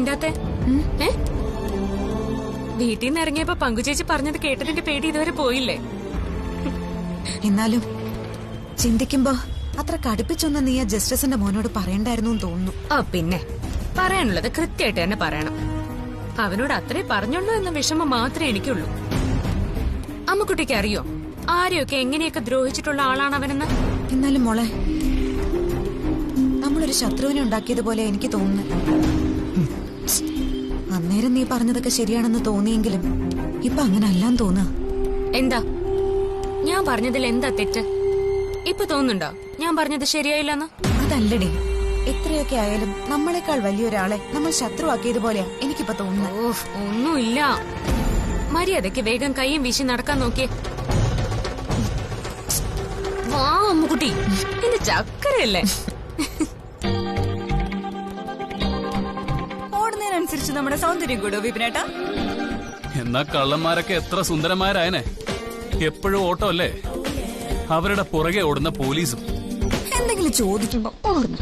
മിണ്ടാത്തെ? വീട്ടിൽ നിന്ന് ഇറങ്ങിയപ്പോ പങ്കുചേച്ചി പറഞ്ഞത് കേട്ടതിന്റെ പേടി ഇതുവരെ പോയില്ലേ? എന്നാലും ചിന്തിക്കുമ്പോ അത്ര കടുപ്പിച്ചൊന്നും നീ ആ ജസ്റ്റിസിന്റെ മോനോട് പറയണ്ടായിരുന്നു തോന്നുന്നു. പിന്നെ പറയാനുള്ളത് കൃത്യമായിട്ട് തന്നെ പറയണം. അവനോട് അത്രേ പറഞ്ഞുള്ളൂ എന്ന വിഷമം മാത്രമേ എനിക്കുള്ളൂ. അമ്മുക്കുട്ടിക്ക് അറിയോ ആരെയൊക്കെ എങ്ങനെയൊക്കെ ദ്രോഹിച്ചിട്ടുള്ള ആളാണ് അവനെന്ന്? എന്നാലും മോളെ, നമ്മളൊരു ശത്രുവിനെ ഉണ്ടാക്കിയതുപോലെ എനിക്ക് തോന്നുന്നു. അന്നേരം നീ പറഞ്ഞതൊക്കെ ശരിയാണെന്ന് തോന്നിയെങ്കിലും ഇപ്പൊ അങ്ങനെ അല്ലാന്ന് തോന്നുക. എന്താ ഞാൻ പറഞ്ഞതിൽ എന്താ തെറ്റ്? ഇപ്പൊ തോന്നുന്നുണ്ടോ ഞാൻ പറഞ്ഞത് ശരിയായില്ലെന്ന്? അതല്ലടി, എത്രയൊക്കെ ആയാലും നമ്മളെക്കാൾ വലിയൊരാളെ നമ്മൾ ശത്രുവാക്കിയതുപോലെയാ എനിക്കിപ്പോ തോന്നുന്നത്. ഒന്നുമില്ല. മര്യാദക്ക് വേഗം കൈയും വീശി നടക്കാൻ നോക്കിയേ. വാ അമ്മുകുട്ടി, എന്റെ ചക്കരയല്ലേ. ഓടുന്നതിനനുസരിച്ച് നമ്മുടെ സൗന്ദര്യം കൂടോ വിപിനേട്ടാ? എന്നാ കള്ളന്മാരൊക്കെ എത്ര സുന്ദരന്മാരായനെ. എപ്പോഴും ഓട്ടോ അല്ലേ? അവരുടെ പുറകെ ഓടുന്ന പോലീസും. എന്തെങ്കിലും ചോദിക്കുമ്പോ ഓർമ്മ.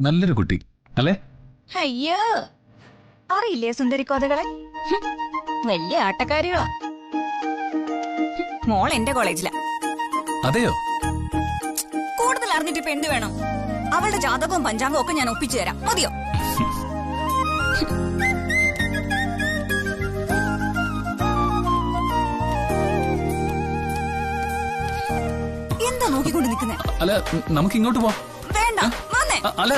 നല്ലൊരു കുട്ടി അല്ലേ? അയ്യോ, അറിയില്ലേ സുന്ദരിക്കോതകളെ? വലിയ ആട്ടക്കാരികളാ. മോൾ എന്റെ കോളേജിലാ. അതെയോ? കൂടുതൽ അറിഞ്ഞിട്ട് ഇപ്പൊ എന്ത് വേണം? അവളുടെ ജാതകവും പഞ്ചാംഗവും ഒക്കെ ഞാൻ ഒപ്പിച്ചു തരാം. മതിയോ? എന്താ നോക്കിക്കൊണ്ട് നിൽക്കുന്നേ? അല്ല, നമുക്ക് ഇങ്ങോട്ട് പോവാം. വേണ്ട, വന്നേ. അല്ല,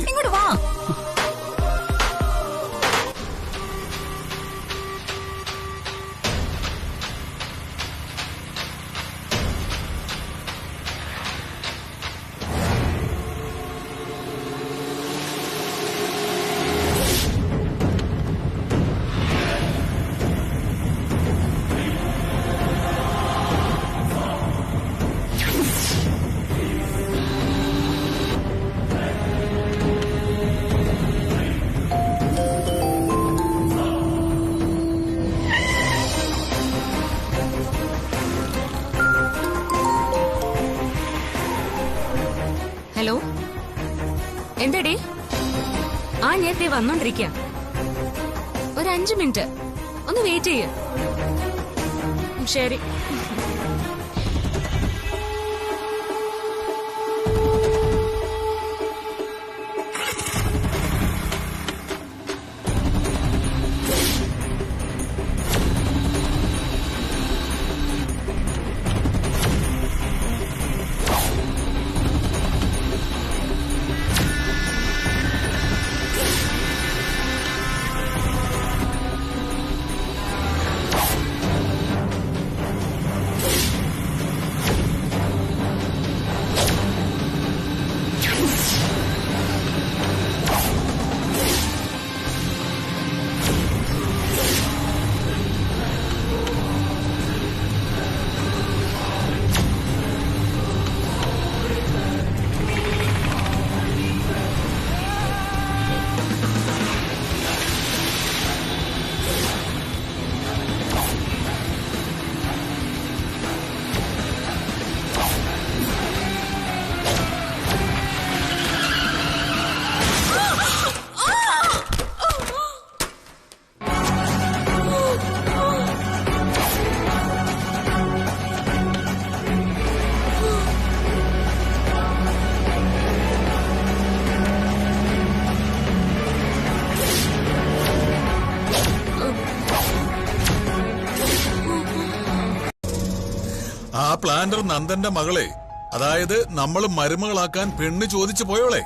ഇങ്ങോട്ട് വാ. ഹലോ, എന്തടി? നേരത്തെ വന്നോണ്ടിരിക്ക. ഒരു 5 മിനിറ്റ് ഒന്ന് വെയിറ്റ് ചെയ്യ. ശരി. ആ പ്ലാന്റർ നന്ദന്റെ മകളെ, അതായത് നമ്മൾ മരുമകളാക്കാൻ പെണ്ണ് ചോദിച്ചു പോയോളെ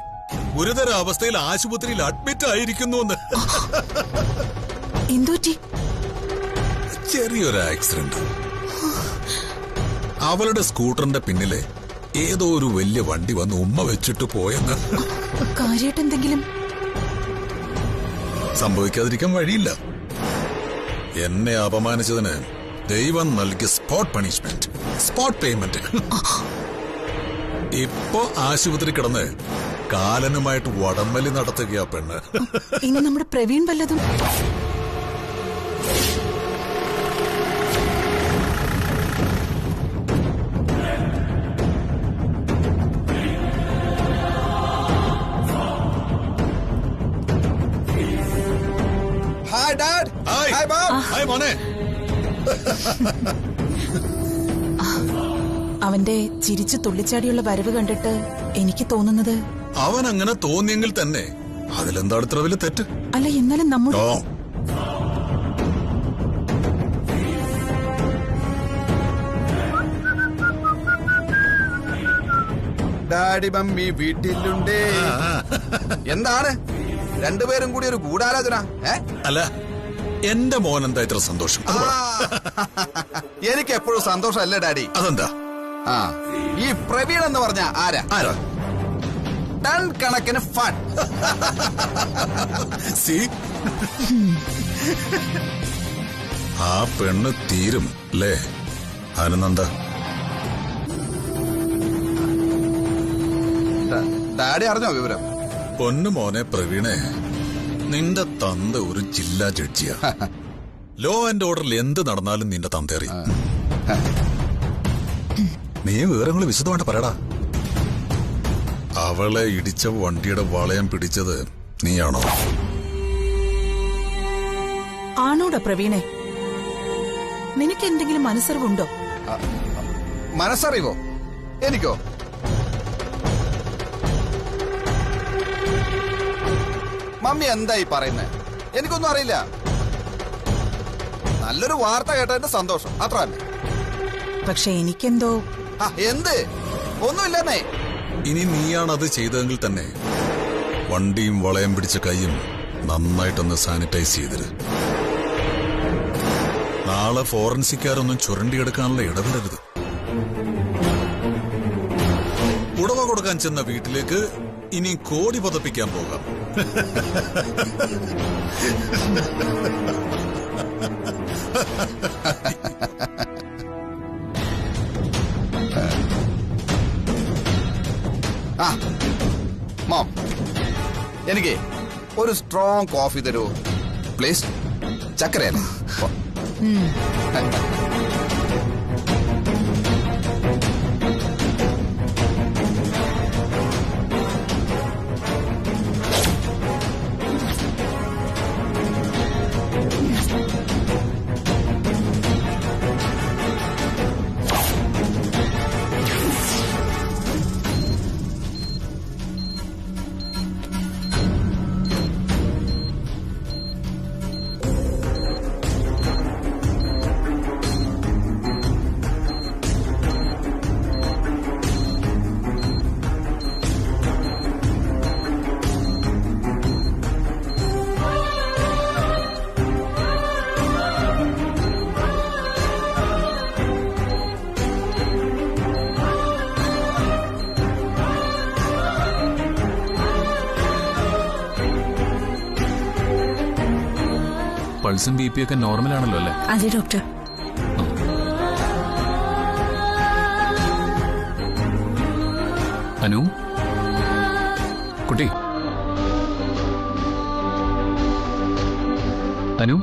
ഗുരുതര അവസ്ഥയിൽ ആശുപത്രിയിൽ അഡ്മിറ്റ് ആയിരിക്കുന്നു. ചെറിയൊരു ആക്സിഡന്റ്. അവളുടെ സ്കൂട്ടറിന്റെ പിന്നിലെ ഏതോ ഒരു വലിയ വണ്ടി വന്ന് ഉമ്മ വെച്ചിട്ട് പോയെന്ന്. കാര്യമായിട്ട് എന്തെങ്കിലും സംഭവിക്കാതിരിക്കാൻ വഴിയില്ല. എന്നെ അപമാനിച്ചതിന് ദൈവം നൽകിയ സ്പോട്ട് പണിഷ്മെന്റ്, സ്പോട്ട് പേയ്മെന്റ്. ഇപ്പോ ആശുപത്രി കിടന്ന് കാലനുമായിട്ട് വടംവലി നടത്തുകയാ പെണ്ണ്. ഇനി നമ്മുടെ പ്രവീൺ വല്ലതും. Hi dad. Hi. Hi mom. Hi മോനെ. അവന്റെ ചിരിച്ചു തുള്ളിച്ചാടിയുള്ള വരവ് കണ്ടിട്ട് എനിക്ക് തോന്നുന്നത്, അവൻ അങ്ങനെ തോന്നിയെങ്കിൽ തന്നെ അതിലെന്താണ് ഇത്ര വലിയ തെറ്റ്? അല്ല എന്നാലും നമ്മുടെ ഓ, ഡാഡി മമ്മി വീട്ടിലുണ്ടേ. എന്താണ് രണ്ടുപേരും കൂടി ഒരു ഗൂഢാലോചന? അല്ല, എന്റെ മോൻ എന്താ ഇത്ര സന്തോഷം? അത് പറ. എനിക്ക് എപ്പോഴും സന്തോഷമല്ലേ ഡാഡി? അതെന്താ? ആ, ഈ പ്രവീൺ എന്ന് പറഞ്ഞ ആരാ? ആരാ? ടൺ കണക്കിന് ഫൺ. സി, ആ പെണ്ണ് തീരും അല്ലേ ആനന്ദ? ഡാഡി അറിഞ്ഞോ വിവരം? പൊന്നു മോനെ പ്രവീണേ, നിന്റെ തന്ത ഒരു ജില്ലാ ജഡ്ജിയാ. ലോ ആൻഡ് ഓർഡറിൽ എന്ത് നടന്നാലും നിന്റെ തന്ത അറിയും. നീ വിവരങ്ങൾ വിശദമായിട്ട് പറയടാ. അവളെ ഇടിച്ച വണ്ടിയുടെ വളയം പിടിച്ചത് നീയാണോ? ആണോടാ പ്രവീണെ? നിനക്ക് എന്തെങ്കിലും മനസ്സറിവുണ്ടോ? മനസ്സറിവോ? എനിക്കോ? മമ്മി എന്തായി പറയുന്നേ? എനിക്കൊന്നും അറിയില്ല. നല്ലൊരു വാർത്ത കേട്ടതിന്റെ സന്തോഷം അത്ര തന്നെ. പക്ഷെ എനിക്കെന്തോ. എന്ത്? ഒന്നുമില്ലെന്നേ. ഇനി നീയാണത് ചെയ്തതെങ്കിൽ തന്നെ വണ്ടിയും വളയം പിടിച്ച കൈയും നന്നായിട്ടൊന്ന് സാനിറ്റൈസ് ചെയ്തിര്. നാളെ ഫോറൻസിക്കാരൊന്നും ചുരണ്ടിയെടുക്കാനുള്ള ഇടപെടരുത്. ഉടവ കൊടുക്കാൻ ചെന്ന വീട്ടിലേക്ക് ഇനി കോടി പതപ്പിക്കാൻ പോകാം. മോം, എനിക്ക് ഒരു സ്ട്രോങ് കോഫി തരൂ പ്ലീസ്. ചക്കരയല്ലേ? പൾസും ബി പി ഒക്കെ നോർമൽ ആണല്ലോ അല്ലേ? അതെ ഡോക്ടർ. അനു കുട്ടി, അനു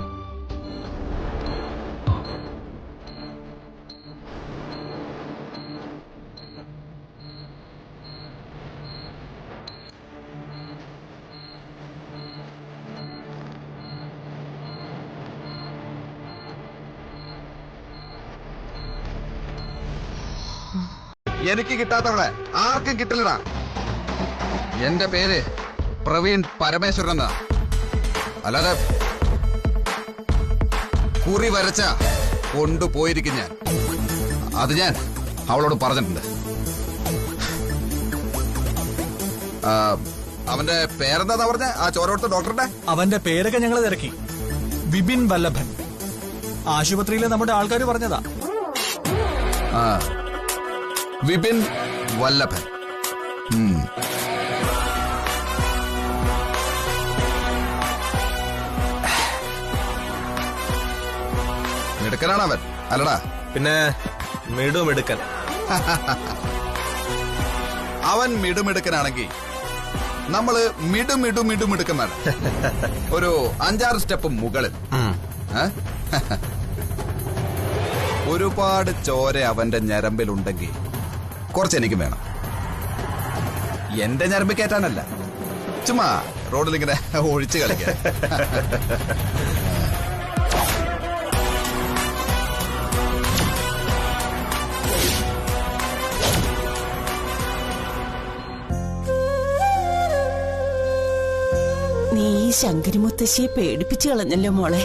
എനിക്ക് കിട്ടാത്തവളെ ആർക്കും കിട്ടില്ലടാ. എന്റെ പേര് പ്രവീൺ പരമേശ്വരൻ എന്നാ. അല്ലാതെ കുറി വരച്ച കൊണ്ടുപോയിരിക്കും ഞാൻ. അത് ഞാൻ അവളോട് പറഞ്ഞിട്ടുണ്ട്. അവന്റെ പേരെന്താ പറഞ്ഞ ആ ചോരോടുത്ത ഡോക്ടറുടെ? അവന്റെ പേരൊക്കെ ഞങ്ങൾ തിരക്കി. വിപിൻ വല്ലഭൻ. ആശുപത്രിയിലെ നമ്മുടെ ആൾക്കാർ പറഞ്ഞതാ. വിപിൻ വല്ലഭൻ. മിടുക്കനാണ് അവൻ, അല്ലടാ? പിന്നെ മിടുമിടുക്കൻ. അവൻ മിടുമിടുക്കനാണെങ്കിൽ നമ്മള് മിടുമിടുമിടുമിടുക്കന്മാർ. ഒരു 5-6 സ്റ്റെപ്പ് മുകളിൽ. ഒരുപാട് ചോര അവന്റെ ഞരമ്പിലുണ്ടെങ്കിൽ കുറച്ച് എനിക്ക് വേണം. എന്റെ ഞരമ്പ് കയറ്റാനല്ല, ചുമ്മാ റോഡിലിങ്ങനെ ഒഴിച്ചു കളിക്കാൻ. നീ ഈ ശങ്കരിമുത്തശ്ശിയെ പേടിപ്പിച്ചു കളഞ്ഞല്ലോ മോളെ.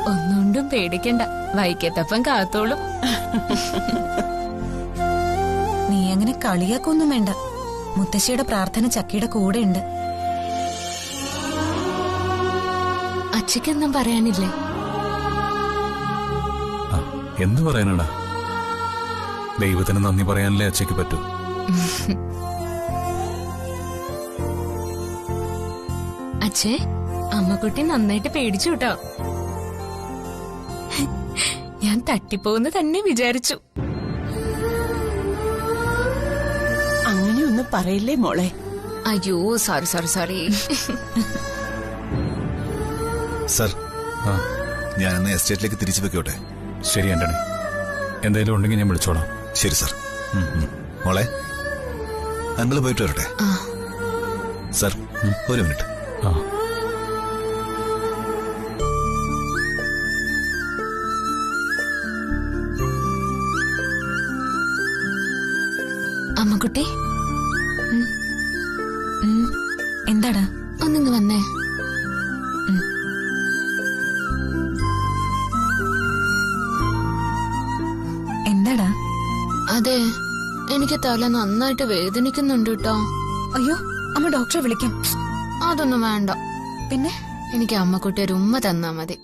ഒന്നുകൊണ്ടും പേടിക്കണ്ട, വൈക്കത്തപ്പം കാത്തോളും. നീ അങ്ങനെ കളിയാക്കൊന്നും വേണ്ട. മുത്തശ്ശിയുടെ പ്രാർത്ഥന ചക്കിയുടെ കൂടെ ഉണ്ട്. അച്ഛക്കൊന്നും പറയാനില്ലേ? എന്തു പറയാനടാ, ദൈവത്തിന് നന്ദി പറയാനല്ലേ അച്ഛക്ക് പറ്റൂ. അച്ഛേ, അമ്മക്കുട്ടി നന്നായിട്ട് പേടിച്ചു കേട്ടോ. ഞാൻ തട്ടിപ്പോന്ന് തന്നെ വിചാരിച്ചു. അങ്ങനെയൊന്നും പറയില്ലേ മോളെ. അയ്യോ, സോറി. സർ, ഞാൻ ഇന്ന് എസ്റ്റേറ്റിലേക്ക് തിരിച്ചു വെക്കോട്ടെ? ശരി ആന്റണി, എന്തെങ്കിലും ഉണ്ടെങ്കിൽ ഞാൻ വിളിച്ചോളാം. ശരി സർ. മോളെ, അങ്കിള് പോയിട്ട് വരട്ടെ? സർ, ഒരു മിനിറ്റ്. അമ്മക്കുട്ടി, എന്താടാ? ഒന്നിങ്ങ് വന്നേ. എന്താടാ? അതെ, എനിക്ക് തല നന്നായിട്ട് വേദനിക്കുന്നുണ്ട് കേട്ടോ. അയ്യോ, അമ്മ ഡോക്ടറെ വിളിക്കാം. അതൊന്നും വേണ്ട. പിന്നെ എനിക്ക് അമ്മക്കുട്ടി ഒരു ഉമ്മ തന്നാ മതി.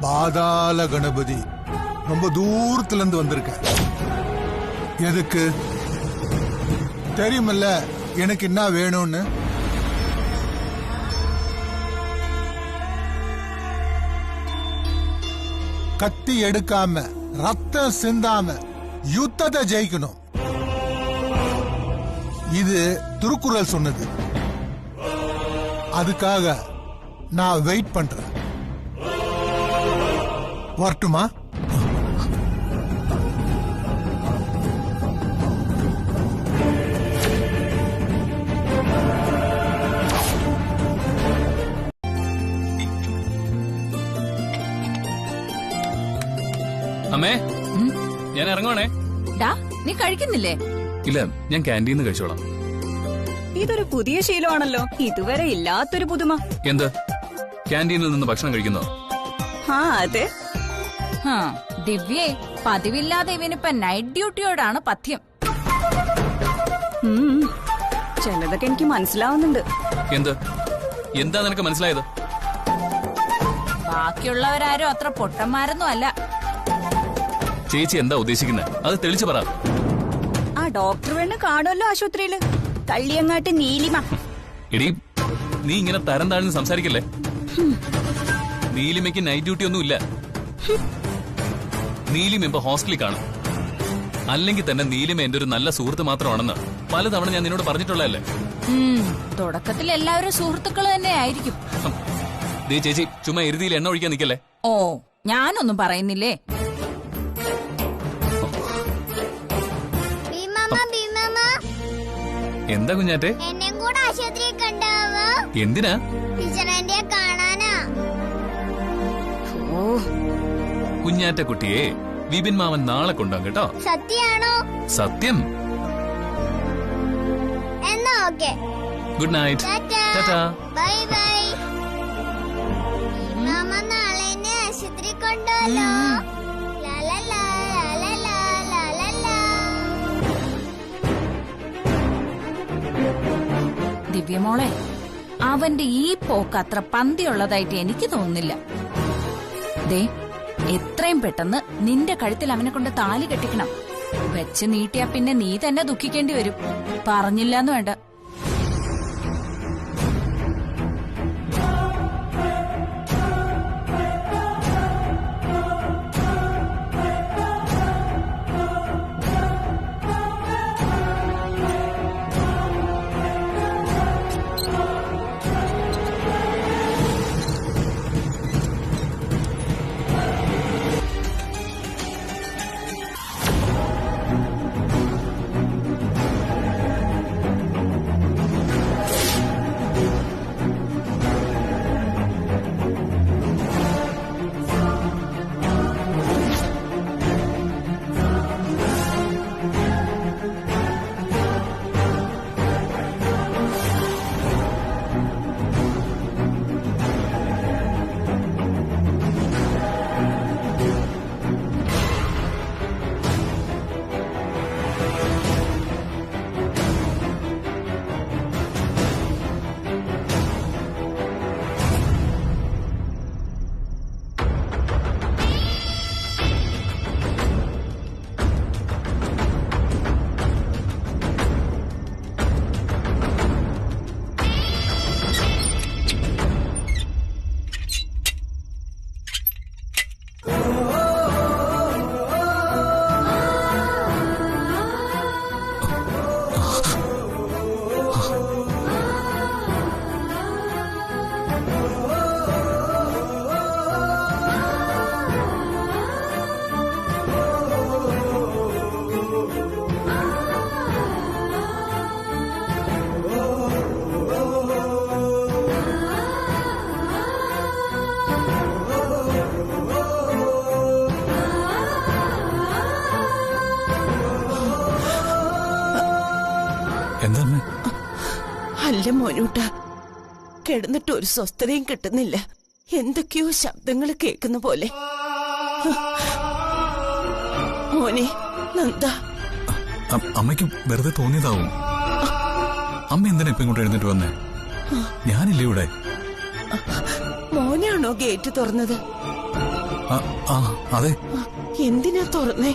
பாதாள கணபதி ரொம்ப தூரத்துல இருந்து வந்திருக்க. எதுக்கு தெரியுமல்ல எனக்கு என்ன வேணும்னு? கத்தி எடுக்காம ரத்தம் சிந்தாம யுத்தத்தை ஜெயிக்கணும். இது திருக்குறள் சொன்னது. அதுக்காக நான் வெயிட் பண்றேன். வரட்டுமா? അമ്മേ, ഞാൻ ഇറങ്ങുവാണേ. നീ കഴിക്കുന്നില്ലേ? ഇല്ല, ഞാൻ ക്യാൻറ്റീന്ന് കഴിച്ചോളാം. ഇതൊരു പുതിയ ശീലമാണല്ലോ, ഇതുവരെ ഇല്ലാത്തൊരു പുതുമ. എന്ത്, ക്യാൻറ്റീനിൽ നിന്ന് ഭക്ഷണം കഴിക്കുന്നോ? അതെ. ദിവ്യേ, പതിവില്ലാതെ ഇവനിപ്പ നൈറ്റ് ഡ്യൂട്ടിയോടാണ് പഥ്യം. ചിലതൊക്കെ എനിക്ക് മനസ്സിലാവുന്നുണ്ട്. എന്താ നിനക്ക് മനസ്സിലായത്? ബാക്കിയുള്ളവരാരും അത്ര പൊട്ടന്മാരൊന്നും അല്ല. ചേച്ചി എന്താ ഉദ്ദേശിക്കുന്നത്? അത് തെളിച്ചു പറ. ആ ഡോക്ടർ വേണം കാണുമല്ലോ ആശുപത്രിയില്, കള്ളിയങ്ങാട്ട് നീലിമ. എടി, നീ ഇങ്ങനെ തരം താഴ്ന്ന് സംസാരിക്കല്ലേ. നീലിമയ്ക്ക് നൈറ്റ് ഡ്യൂട്ടി ഒന്നും ഇല്ല. നീലിമ ഇപ്പൊ ഹോസ്റ്റലിൽ കാണും. അല്ലെങ്കിൽ തന്നെ നീലിമ എന്റെ ഒരു നല്ല സുഹൃത്ത് മാത്രമാണെന്ന് പലതവണ ഞാൻ നിന്നോട് പറഞ്ഞിട്ടുള്ളതല്ലേ. തുടക്കത്തിൽ എല്ലാവരും സുഹൃത്തുക്കൾ തന്നെ ആയിരിക്കും. ദേ ചേച്ചി, ചുമ്മാ എരുതിയിൽ എണ്ണ ഒഴിക്കാൻ നിക്കല്ലേ. ഓ, ഞാനൊന്നും പറയുന്നില്ലേ. എന്താ കുഞ്ഞാറ്റെ? എന്നെയും കൂടെ ആശുപത്രി കണ്ടാവോ? എന്തിനാ? ടീച്ചറിന്റെ കാണാനാ. കുഞ്ഞാറ്റ കുട്ടിയെ വിപിൻ മാമൻ നാളെ കൊണ്ടുപോകും കേട്ടോ. സത്യാണോ? സത്യം. എന്നാ okay. Good night. Tata. Bye bye. Mama നാളെ എന്നെ ആശുപത്രി കൊണ്ടുവല്ലോ. ദിവ്യമോളെ, അവന്റെ ഈ പോക്ക് അത്ര പന്തിയുള്ളതായിട്ട് എനിക്ക് തോന്നുന്നില്ല. ദേ, എത്രയും പെട്ടെന്ന് നിന്റെ കഴുത്തിൽ അവനെ കൊണ്ട് താലി കെട്ടിക്കണം. വെച്ച് നീട്ടിയാ പിന്നെ നീ തന്നെ ദുഃഖിക്കേണ്ടി വരും. പറഞ്ഞില്ലാന്ന് വേണ്ട. അല്ല മോനൂട്ട, കിടന്നിട്ട് ഒരു സ്വസ്ഥതയും കിട്ടുന്നില്ല. എന്തൊക്കെയോ ശബ്ദങ്ങൾ കേൾക്കുന്ന പോലെ. മോനെ നന്ദ, അമ്മയ്ക്ക് വെറുതെ തോന്നിയതാവും. അമ്മ എന്തിനാ ഇപ്പൊ ഇങ്ങോട്ട് എഴുന്നേറ്റ് വന്നേ? ഞാനില്ലേ ഇവിടെ. മോനാണോ ഗേറ്റ് തുറന്നത്? അതെ. എന്തിനാ തുറന്നേ?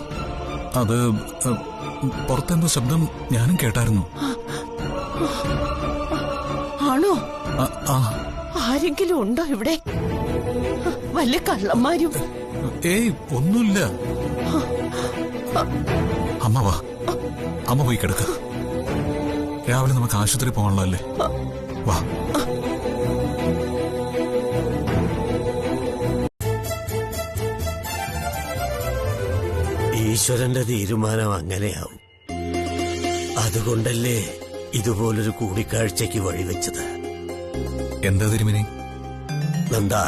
അത് പുറത്തെന്തോ ശബ്ദം ഞാനും കേട്ടായിരുന്നു. ആണോ? ആരെങ്കിലും ഉണ്ടോ ഇവിടെ? വല്ല കള്ളന്മാരും? ഏയ്, ഒന്നുമില്ല. അമ്മ വാ, അമ്മ പോയി കിടക്ക. രാവിലെ നമുക്ക് ആശുപത്രി പോകാനുള്ളതല്ലേ. വാ. ഈശ്വരന്റെ തീരുമാനം അങ്ങനെയാവും. അതുകൊണ്ടല്ലേ ഇതുപോലൊരു കൂടിക്കാഴ്ചയ്ക്ക് വഴിവെച്ചത്. എന്താ തിരുമേനി? നന്ദാ,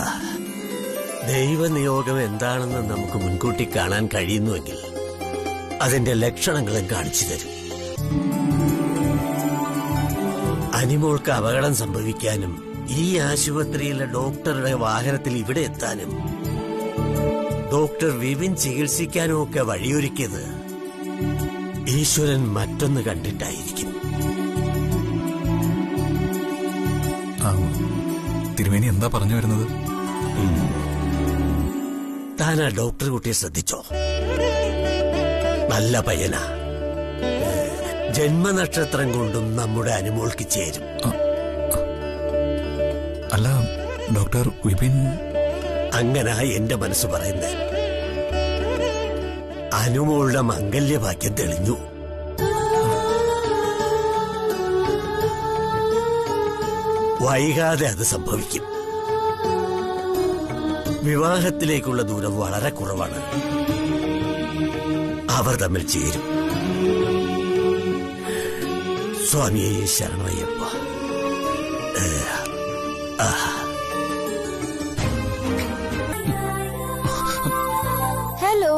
ദൈവനിയോഗം എന്താണെന്ന് നമുക്ക് മുൻകൂട്ടി കാണാൻ കഴിയുന്നുവെങ്കിൽ അതിന്റെ ലക്ഷണങ്ങളും കാണിച്ചു തരും. അനിമോൾക്ക് അപകടം സംഭവിക്കാനും ഈ ആശുപത്രിയിലെ ഡോക്ടറുടെ വാഹനത്തിൽ ഇവിടെ എത്താനും ഡോക്ടർ വിപിൻ ചികിത്സിക്കാനും ഒക്കെ വഴിയൊരുക്കിയത് ഈശ്വരൻ മറ്റൊന്ന് കണ്ടിട്ടായിരിക്കും. തിരുമേനി എന്താ പറഞ്ഞു വരുന്നത്? താൻ ആ ഡോക്ടർ കുട്ടിയെ ശ്രദ്ധിച്ചോ? നല്ല പയ്യനാ. ജന്മനക്ഷത്രം കൊണ്ടും നമ്മുടെ അനുമോൾക്ക് ചേരും. അല്ല ഡോക്ടർ വിപിൻ അങ്ങനെ എന്റെ മനസ്സ് പറയുന്നത്. അനുമോളുടെ മംഗല്യഭാഗ്യം തെളിഞ്ഞു. വൈകാതെ അത് സംഭവിക്കും. വിവാഹത്തിലേക്കുള്ള ദൂരം വളരെ കുറവാണ്. അവർ തമ്മിൽ ചേരും. സ്വാമിയെ ശരണമയ്യപ്പ. ഹലോ.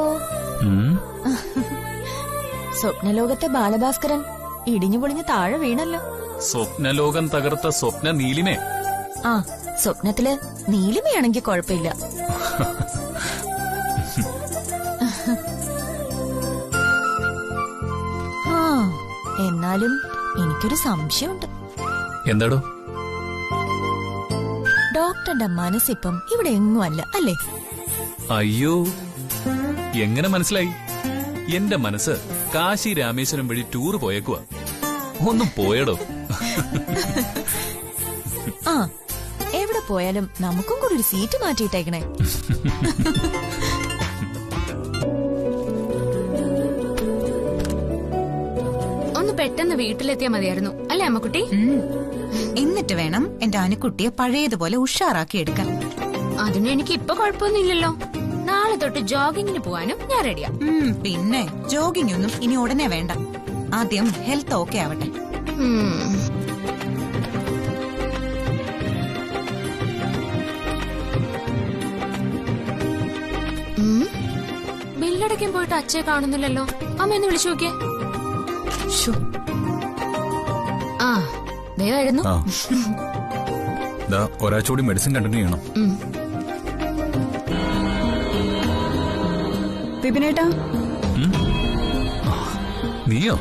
സ്വപ്നലോകത്തെ ബാലഭാസ്കരൻ ഇടിഞ്ഞു പൊളിഞ്ഞ് താഴെ വീണല്ലോ. സ്വപ്നലോകം തകർത്ത സ്വപ്ന നീലിമേ. ആ, സ്വപ്നത്തില് നീലിമയാണെങ്കിൽ കുഴപ്പമില്ല. ആ, എന്നാലും എനിക്കൊരു സംശയമുണ്ട്. എന്താടോ? ഡോക്ടറുടെ മനസ്സിപ്പം ഇവിടെ എങ്ങും അല്ല അല്ലേ? അയ്യോ, എങ്ങനെ മനസ്സിലായി? എന്റെ മനസ്സ് കാശി രാമേശ്വരം വഴി ടൂർ പോയേക്കുവാ. ഒന്നും പോയടോ. ആ, എവിടെ പോയാലും നമുക്കും കൂടി ഒരു സീറ്റ് മാറ്റിയിട്ടേക്കണേ. ഒന്ന് പെട്ടെന്ന് വീട്ടിലെത്തിയാ മതിയായിരുന്നു അല്ലേ അമ്മക്കുട്ടി? എന്നിട്ട് വേണം എന്റെ അനുക്കുട്ടിയെ പഴയതുപോലെ ഉഷാറാക്കി എടുക്കാൻ. അതിന് എനിക്ക് ഇപ്പൊ കുഴപ്പമൊന്നുമില്ലല്ലോ. നാളെ തൊട്ട് ജോഗിങ്ങിന് പോവാനും ഞാൻ റെഡിയാ. പിന്നെ ജോഗിംഗ് ഒന്നും ഇനി ഉടനെ വേണ്ട. ആദ്യം ഹെൽത്ത് ഓക്കെ ആവട്ടെ. ബില്ലടയ്ക്കാൻ പോയിട്ട് അച്ഛയെ കാണുന്നില്ലല്ലോ. അമ്മ ഒന്ന് വിളിച്ചു നോക്കിയേ. ആ, ദേ വരുന്നു. ഒരാഴ്ച കൂടി മെഡിസിൻ കണ്ടിന്യൂ ചെയ്യണം. വിപിനേട്ടാ. നീയോ?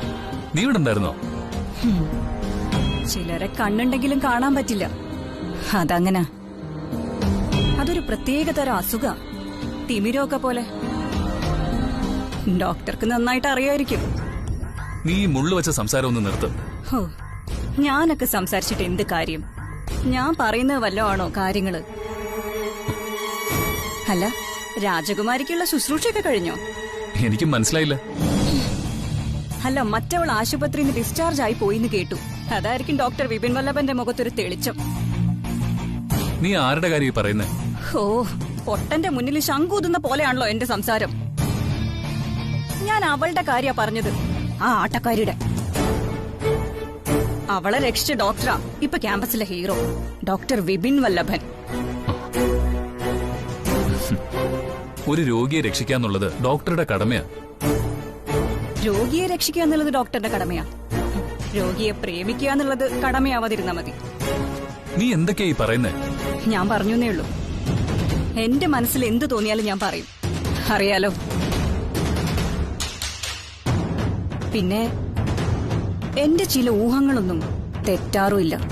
നീ ഇവിടെ ഉണ്ടായിരുന്നോ? ചിലരെ കണ്ണുണ്ടെങ്കിലും കാണാൻ പറ്റില്ല. അതങ്ങനെ. അതൊരു പ്രത്യേക തരം അസുഖ. തിമിരമൊക്കെ പോലെ. ഡോക്ടർക്ക് നന്നായിട്ട് അറിയായിരിക്കും. നീ മുള്ളു വെച്ച സംസാരം ഒന്ന് നിർത്തും. ഹോ, ഞാനൊക്കെ സംസാരിച്ചിട്ട് എന്ത് കാര്യം? ഞാൻ പറയുന്നത് വല്ലോ ആണോ കാര്യങ്ങള്? അല്ല, രാജകുമാരിക്കുള്ള ശുശ്രൂഷയൊക്കെ കഴിഞ്ഞോ? എനിക്ക് മനസ്സിലായില്ല. അല്ല, മറ്റവൾ ആശുപത്രിയിൽ നിന്ന് ഡിസ്ചാർജ് ആയി പോയിന്ന് കേട്ടു. അതായിരിക്കും ഡോക്ടർ വിപിൻ വല്ലഭന്റെ മുഖത്തൊരു തെളിച്ചം. നീ ആരുടെ കാര്യം പറയുന്നേ? ഓ, പൊട്ടന്റെ മുന്നിൽ ശങ്കൂതുന്ന പോലെയാണല്ലോ എന്റെ സംസാരം. ഞാൻ അവളുടെ കാര്യ പറഞ്ഞത്, ആ ആട്ടക്കാരിയുടെ. അവളെ രക്ഷിച്ച ഡോക്ടറാ ഇപ്പൊ ക്യാമ്പസിലെ ഹീറോ, ഡോക്ടർ വിപിൻ വല്ലഭൻ. ഒരു രോഗിയെ രക്ഷിക്കാന്നുള്ളത് ഡോക്ടറുടെ കടമയാ. രോഗിയെ രക്ഷിക്കുക എന്നുള്ളത് ഡോക്ടറുടെ കടമയാ. രോഗിയെ പ്രേമിക്കുക എന്നുള്ളത് കടമയാവാതിരുന്നാ മതി. നീ എന്തൊക്കെയായി പറയുന്നേ? ഞാൻ പറഞ്ഞേ ഉള്ളൂ. എന്റെ മനസ്സിൽ എന്ത് തോന്നിയാലും ഞാൻ പറയും. അറിയാലോ. പിന്നെ എന്റെ ചില ഊഹങ്ങളൊന്നും തെറ്റാറുമില്ല.